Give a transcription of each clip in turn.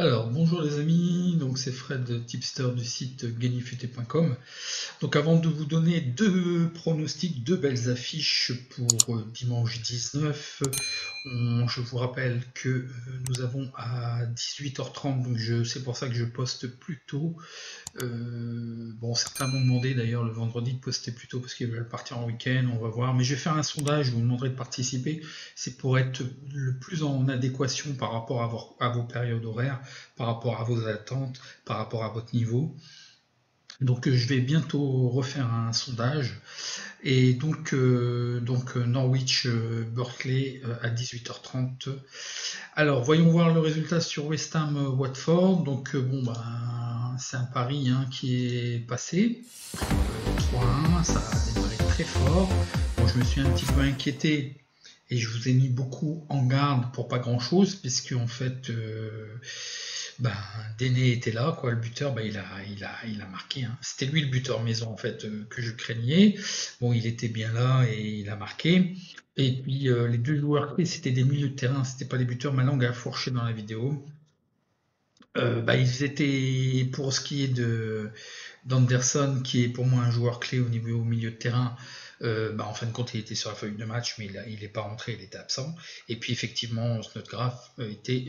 Alors, bonjour les amis, donc c'est Fred, tipster du site gagnifuté.com. Donc avant de vous donner deux pronostics, deux belles affiches pour dimanche 19, je vous rappelle que nous avons à 18h30, donc c'est pour ça que je poste plus tôt. Bon, certains m'ont demandé d'ailleurs le vendredi de poster plus tôt parce qu'ils veulent partir en week-end, on va voir. Mais je vais faire un sondage, je vous demanderai de participer. C'est pour être le plus en adéquation par rapport à vos périodes horaires, par rapport à vos attentes, par rapport à votre niveau. Donc je vais bientôt refaire un sondage. Et donc Norwich Berkeley à 18h30. Alors voyons voir le résultat sur West Ham Watford. Donc bon bah c'est un pari hein, qui est passé. 3-1, ça a démarré très fort. Bon, je me suis un petit peu inquiété et je vous ai mis beaucoup en garde pour pas grand chose, puisque en fait, ben, Déné était là, quoi, le buteur, ben, il a marqué. Hein. C'était lui le buteur maison en fait que je craignais. Bon, il était bien là et il a marqué. Et puis les deux joueurs clés, c'était des milieux de terrain, c'était pas des buteurs. Ma langue a fourché dans la vidéo. Bah, ils étaient pour ce qui est de d'Anderson, qui est pour moi un joueur clé au niveau au milieu de terrain. Bah, en fin de compte, il était sur la feuille de match, mais il n'est pas rentré, il était absent. Et puis effectivement, Snodgrass était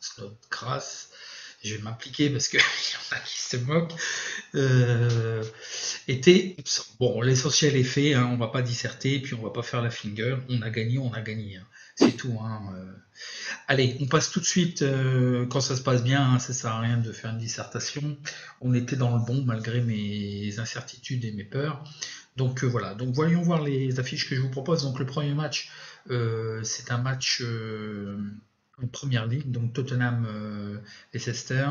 Snodgrass. Je vais m'impliquer parce qu'il y en a qui se moquent. Euh, était absent. Bon, l'essentiel est fait, hein, on va pas disserter, puis on va pas faire la finger. On a gagné. Hein. C'est tout. Hein, Allez, on passe tout de suite, quand ça se passe bien, hein, ça sert à rien de faire une dissertation. On était dans le bon malgré mes incertitudes et mes peurs. Donc voilà, donc voyons voir les affiches que je vous propose. Donc le premier match, c'est un match en première ligue, donc Tottenham Leicester.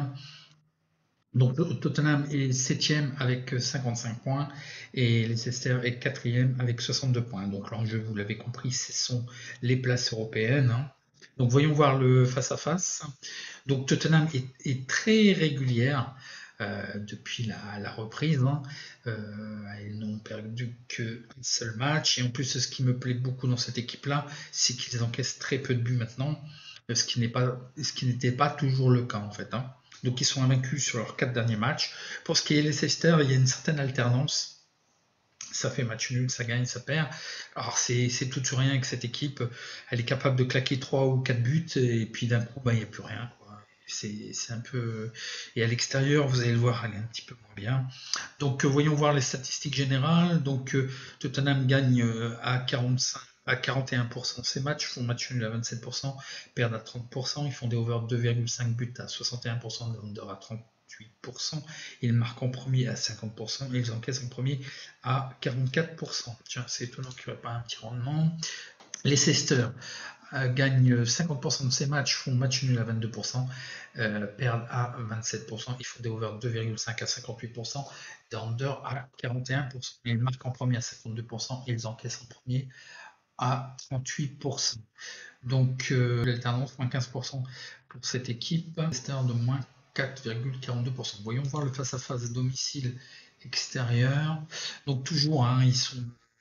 Donc Tottenham est septième avec 55 points et Leicester est quatrième avec 62 points. Donc l'enjeu, vous l'avez compris, ce sont les places européennes. Hein. Donc voyons voir le face-à-face. Donc Tottenham est très régulière depuis la reprise. Hein. Ils n'ont perdu qu'un seul match. Et en plus, ce qui me plaît beaucoup dans cette équipe-là, c'est qu'ils encaissent très peu de buts maintenant, ce qui n'était pas toujours le cas en fait. Hein. Donc ils sont invaincus sur leurs 4 derniers matchs. Pour ce qui est Leicester, il y a une certaine alternance. Ça fait match nul, ça gagne, ça perd. Alors c'est tout ou rien avec cette équipe. Elle est capable de claquer 3 ou 4 buts et puis d'un coup, bah, il n'y a plus rien. C'est un peu. Et à l'extérieur, vous allez le voir, elle est un petit peu moins bien. Donc voyons voir les statistiques générales. Donc Tottenham gagne à 45 à 41% ces matchs, font match nul à 27%, perdent à 30%, ils font des over 2,5 buts à 61%, des under à 38%, ils marquent en premier à 50% et ils encaissent en premier à 44%. Tiens, c'est étonnant qu'il n'y aurait pas un petit rendement. Leicester gagnent 50% de ces matchs, font match nul à 22%, perdent à 27%, ils font des over 2,5 à 58%, des under à 41%. Ils marquent en premier à 52% et ils encaissent en premier à 38%. Donc l'alternance, moins 15% pour cette équipe, Leicester de moins 4,42%. Voyons voir le face-à-face domicile extérieur. Donc toujours, hein,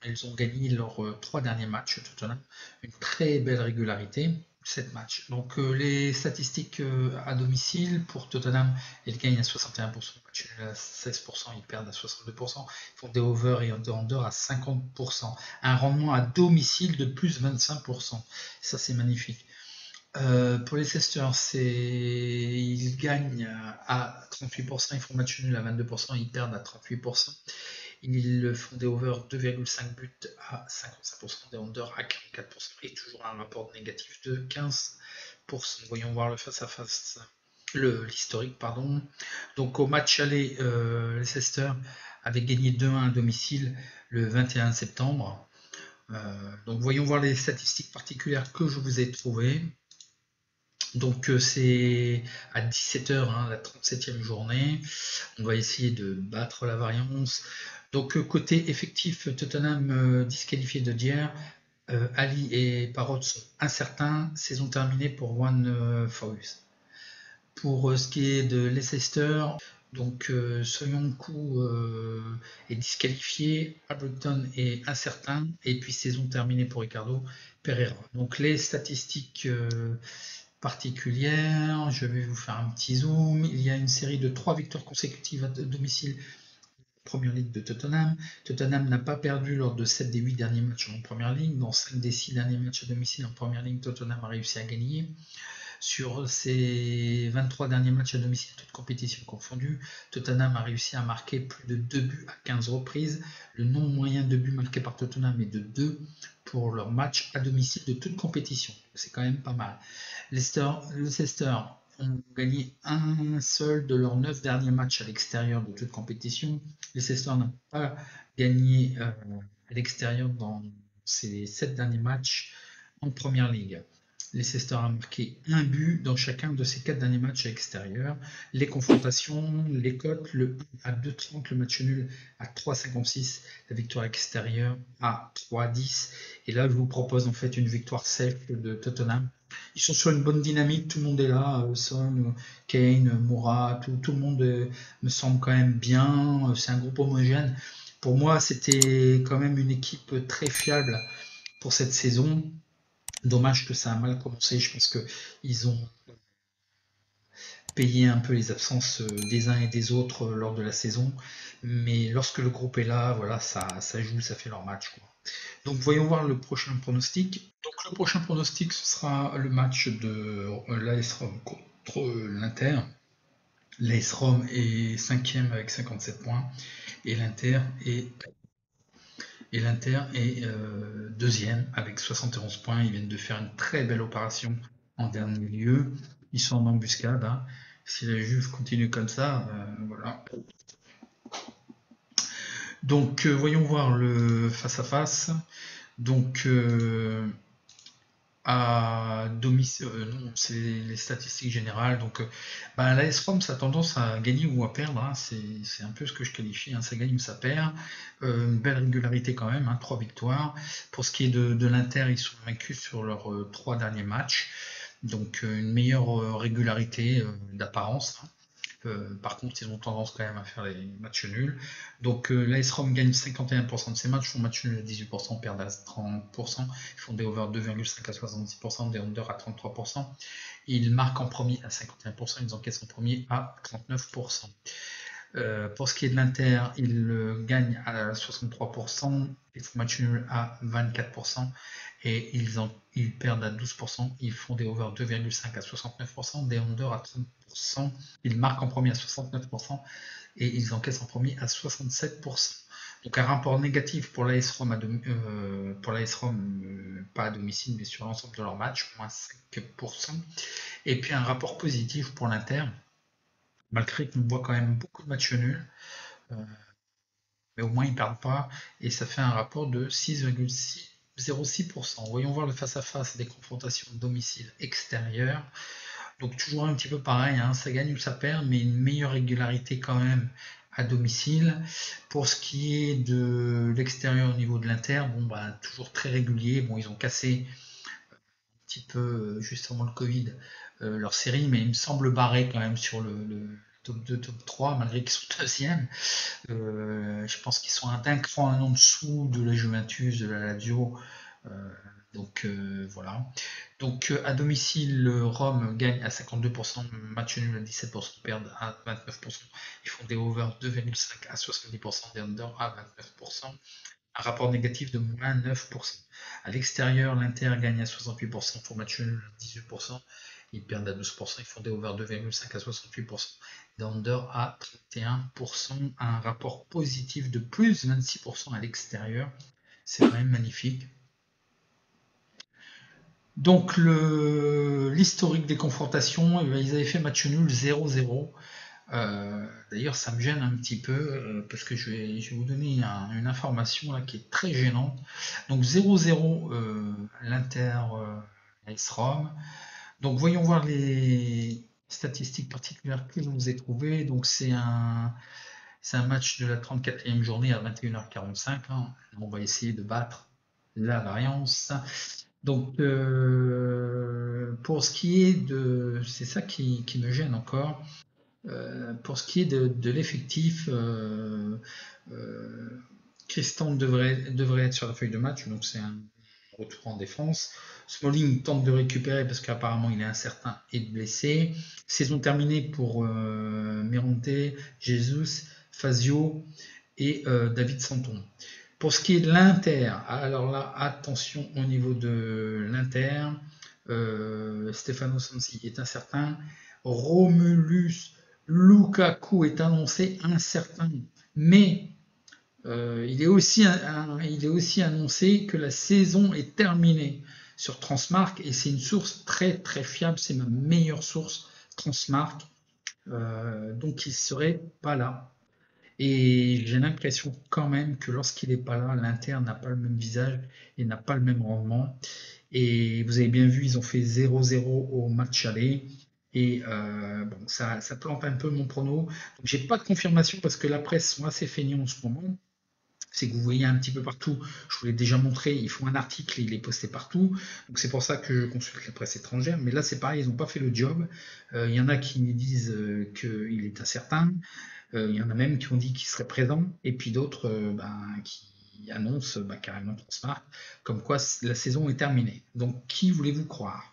ils ont gagné leurs 3 derniers matchs, Tottenham, une très belle régularité. 7 matchs. Donc les statistiques à domicile pour Tottenham, ils gagnent à 61%, match nul à 16%, ils perdent à 62%, ils font des over et des under à 50%. Un rendement à domicile de plus 25%. Ça c'est magnifique. Pour les Leicester, ils gagnent à 38%, ils font match nul à 22%, ils perdent à 38%. Ils font des over 2,5 buts à 55%, des under à 44% et toujours un rapport négatif de 15%. Voyons voir le face-à-face, l'historique, pardon. Donc au match aller, Leicester avait gagné 2-1 à domicile le 21 septembre. Donc voyons voir les statistiques particulières que je vous ai trouvées. Donc c'est à 17h, hein, la 37e journée. On va essayer de battre la variance. Donc côté effectif, Tottenham disqualifié de Dier. Ali et Parrot sont incertains. Saison terminée pour One Foyce. Pour ce qui est de Leicester, donc Soyuncu est disqualifié, Ableton est incertain, et puis saison terminée pour Ricardo Pereira. Donc les statistiques particulière. Je vais vous faire un petit zoom. Il y a une série de 3 victoires consécutives à domicile Première Ligue de Tottenham. Tottenham n'a pas perdu lors de 7 des 8 derniers matchs en Première Ligue. Dans 5 des 6 derniers matchs à domicile en Première Ligue, Tottenham a réussi à gagner. Sur ses 23 derniers matchs à domicile, toutes compétitions confondues, Tottenham a réussi à marquer plus de 2 buts à 15 reprises. Le nombre moyen de buts marqués par Tottenham est de 2 pour leur match à domicile de toute compétition. C'est quand même pas mal. Leicester ont gagné un seul de leurs 9 derniers matchs à l'extérieur de toute compétition. Leicester n'a pas gagné à l'extérieur dans ses 7 derniers matchs en Première Ligue. Leicester a marqué un but dans chacun de ses 4 derniers matchs à l'extérieur. Les confrontations, les cotes, le 1 à 2,30, le match nul à 3,56, la victoire extérieure à 3,10. Et là, je vous propose en fait une victoire sèche de Tottenham. Ils sont sur une bonne dynamique, tout le monde est là, Son, Kane, Moura, tout le monde me semble quand même bien, c'est un groupe homogène. Pour moi, c'était quand même une équipe très fiable pour cette saison. Dommage que ça a mal commencé. Je pense qu'ils ont payé un peu les absences des uns et des autres lors de la saison. Mais lorsque le groupe est là, voilà, ça joue, ça fait leur match, quoi. Donc voyons voir le prochain pronostic. Donc le prochain pronostic, ce sera le match de l'AS Rome contre l'Inter. L'AS Rome est 5e avec 57 points et l'Inter est deuxième avec 71 points. Ils viennent de faire une très belle opération en dernier lieu. Ils sont en embuscade, hein. Si la Juve continue comme ça, voilà. Donc voyons voir le face-à-face. Donc à domicile, non, c'est les statistiques générales. Donc l'AS Rome, ça a tendance à gagner ou à perdre, hein. C'est un peu ce que je qualifie, hein. Ça gagne ou ça perd. Une belle régularité quand même, hein, 3 victoires. Pour ce qui est de l'Inter, ils sont vaincus sur leurs 3 derniers matchs. Donc une meilleure régularité d'apparence, hein. Par contre, ils ont tendance quand même à faire les matchs nuls. Donc l'AS Rome gagne 51% de ses matchs, font match nul à 18%, perdent à 30%, ils font des over 2,5 à 70%, des under à 33%. Ils marquent en premier à 51%, ils encaissent en premier à 39%. Pour ce qui est de l'Inter, ils gagnent à 63%, ils font match nul à 24%, et ils perdent à 12%, ils font des over 2,5 à 69%, des under à 30%, ils marquent en premier à 69%, et ils encaissent en premier à 67%. Donc un rapport négatif pour l'AS Rome, pas à domicile, mais sur l'ensemble de leurs matchs, moins 5%, et puis un rapport positif pour l'Inter, malgré qu'on voit quand même beaucoup de matchs nuls, mais au moins ils ne perdent pas, et ça fait un rapport de 6,06%. Voyons voir le face-à-face des confrontations domicile-extérieur. Donc toujours un petit peu pareil, hein, ça gagne ou ça perd, mais une meilleure régularité quand même à domicile. Pour ce qui est de l'extérieur au niveau de l'Inter, bon toujours très régulier. Bon, ils ont cassé un petit peu juste avant le Covid leur série, mais il me semble barré quand même sur le top 2, top 3, malgré qu'ils sont deuxième. Je pense qu'ils sont d'un cran en dessous de la Juventus, de la Lazio. Donc voilà. Donc à domicile, Rome gagne à 52%, match nul à 17%, perdent à 29%. Ils font des over 2,5 à 70%, des under à 29%. Un rapport négatif de moins 9%. À l'extérieur, l'Inter gagne à 68%, font match nul à 18%. Ils perdent à 12%, ils font des over 2,5 à 68%, des under à 31%. Un rapport positif de plus 26% à l'extérieur. C'est quand même magnifique. Donc l'historique des confrontations, ils avaient fait match nul 0-0. D'ailleurs, ça me gêne un petit peu parce que je vais vous donner une information là qui est très gênante. Donc 0-0 l'Inter AS Rome. Donc voyons voir les statistiques particulières que je vous ai trouvées. Donc c'est un match de la 34e journée à 21h45, hein. On va essayer de battre la variance. Donc, pour ce qui est c'est ça qui me gêne encore. Pour ce qui est de l'effectif, Christian devrait être sur la feuille de match, donc c'est un retour en défense. Smalling tente de récupérer parce qu'apparemment il est incertain et blessé. Saison terminée pour Mirante, Jesus, Fazio et David Santon. Pour ce qui est de l'Inter, alors là, attention au niveau de l'Inter. Stefano Sensi est incertain. Romulus Lukaku est annoncé incertain. Mais il est aussi annoncé que la saison est terminée sur Transmark et c'est une source très très fiable, c'est ma meilleure source, Transmark. Donc il ne serait pas là. Et j'ai l'impression quand même que lorsqu'il n'est pas là, l'Inter n'a pas le même visage et n'a pas le même rendement. Et vous avez bien vu, ils ont fait 0-0 au match aller. Et bon, ça plante un peu mon prono. Donc j'ai pas de confirmation parce que la presse sont assez feignants en ce moment. C'est que vous voyez un petit peu partout, je vous l'ai déjà montré, ils font un article et il est posté partout. Donc c'est pour ça que je consulte la presse étrangère. Mais là c'est pareil, ils n'ont pas fait le job. Il y en a qui me disent qu'il est incertain. Il y en a même qui ont dit qu'il serait présent, et puis d'autres qui annoncent carrément Transmart, comme quoi la saison est terminée. Donc qui voulez-vous croire?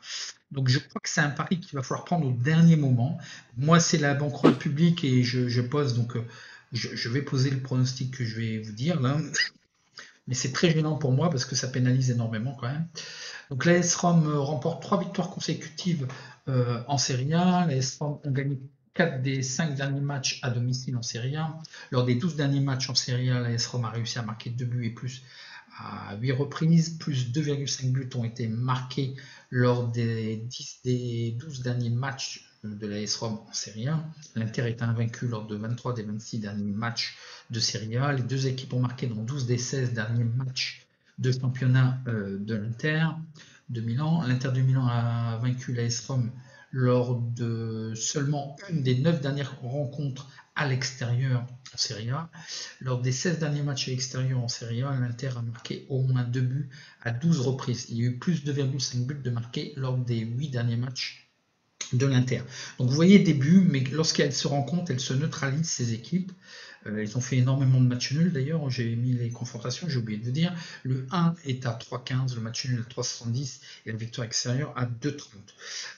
Donc je crois que c'est un pari qu'il va falloir prendre au dernier moment. Moi c'est la banquerolle publique et je pose, donc je vais poser le pronostic que je vais vous dire là. Mais c'est très gênant pour moi parce que ça pénalise énormément quand même. Donc l'AS Rome remporte 3 victoires consécutives en Serie A. L'AS Rome ont gagné 4 des 5 derniers matchs à domicile en Serie A. Lors des 12 derniers matchs en Serie A, l'AS Rome a réussi à marquer 2 buts et plus à 8 reprises. Plus 2,5 buts ont été marqués lors des 12 derniers matchs de l'AS Rome en Serie A. L'Inter est invaincu lors de 23 des 26 derniers matchs de Serie A. Les deux équipes ont marqué dans 12 des 16 derniers matchs de championnat de l'Inter de Milan. L'Inter de Milan a vaincu l'AS Rome lors de seulement une des 9 dernières rencontres à l'extérieur en Serie A. Lors des 16 derniers matchs à l'extérieur en Serie A, l'Inter a marqué au moins 2 buts à 12 reprises. Il y a eu plus de 2,5 buts de marqués lors des 8 derniers matchs de l'Inter. Donc vous voyez des buts, mais lorsqu'elles se rencontrent, elles se neutralisent, ces équipes. Ils ont fait énormément de matchs nuls d'ailleurs, j'ai mis les confrontations, j'ai oublié de vous dire. Le 1 est à 3,15, le match nul à 3,70 et la victoire extérieure à 2,30.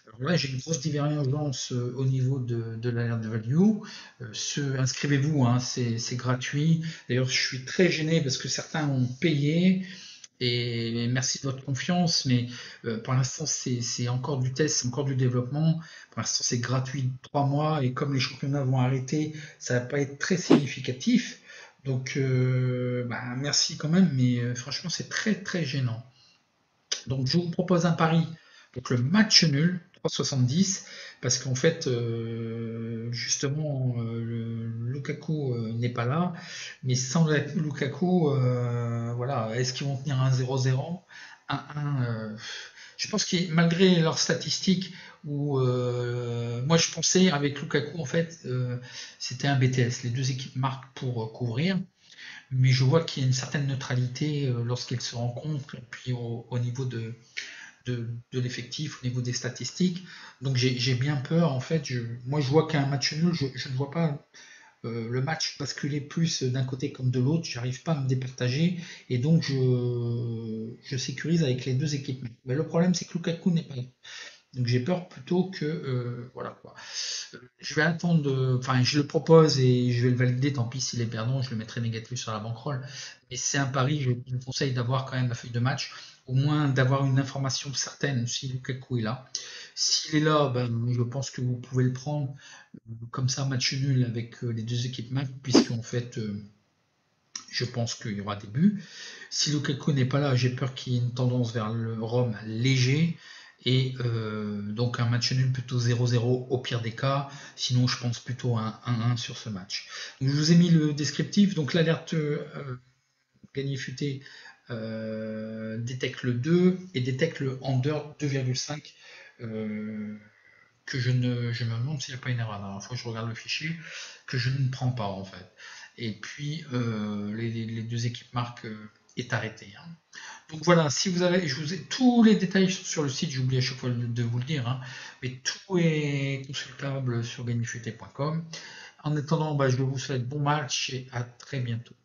Alors là, j'ai une grosse divergence au niveau de l'alert de value. Inscrivez-vous, hein, c'est gratuit. D'ailleurs, je suis très gêné parce que certains ont payé. Et merci de votre confiance, mais pour l'instant c'est encore du test, c'est encore du développement. Pour l'instant c'est gratuit 3 mois et comme les championnats vont arrêter, ça va pas être très significatif. Donc merci quand même, mais franchement c'est très très gênant. Donc je vous propose un pari. Donc le match nul, 3,70, parce qu'en fait, justement, Lukaku n'est pas là, mais sans Lukaku, voilà, est-ce qu'ils vont tenir un 0-0, 1-1 je pense que malgré leurs statistiques, où moi je pensais avec Lukaku, en fait, c'était un BTS. Les deux équipes marquent pour couvrir mais je vois qu'il y a une certaine neutralité lorsqu'ils se rencontrent, et puis au niveau de l'effectif, au niveau des statistiques. Donc j'ai bien peur, en fait. Moi, je vois qu'un match nul, je ne vois pas le match basculer plus d'un côté comme de l'autre. J'arrive pas à me départager, et donc je sécurise avec les deux équipes. Mais le problème, c'est que Lukaku n'est pas là. Donc j'ai peur plutôt que voilà quoi. Je vais attendre, enfin je le propose et je vais le valider, tant pis s'il est perdant, je le mettrai négatif sur la bankroll. Mais c'est un pari, je vous conseille d'avoir quand même la feuille de match, au moins d'avoir une information certaine si Lukaku est là. S'il est là, je pense que vous pouvez le prendre comme ça, match nul avec les deux équipes marques, puisqu'en fait je pense qu'il y aura des buts. Si Lukaku n'est pas là, j'ai peur qu'il y ait une tendance vers le Rome léger. Et donc un match nul plutôt 0-0 au pire des cas. Sinon, je pense plutôt à un 1-1 sur ce match. Donc, je vous ai mis le descriptif. Donc l'alerte gagné futé détecte le 2 et détecte le under 2,5. Que je me demande s'il n'y a pas une erreur. La dernière fois, je regarde le fichier que je ne prends pas en fait. Et puis les deux équipes marquent est arrêté. Hein. Donc voilà, si vous avez, je vous ai tous les détails sur le site, j'oublie à chaque fois de vous le dire, hein, mais tout est consultable sur gagnifuté.com. En attendant, je vous souhaite bon match et à très bientôt.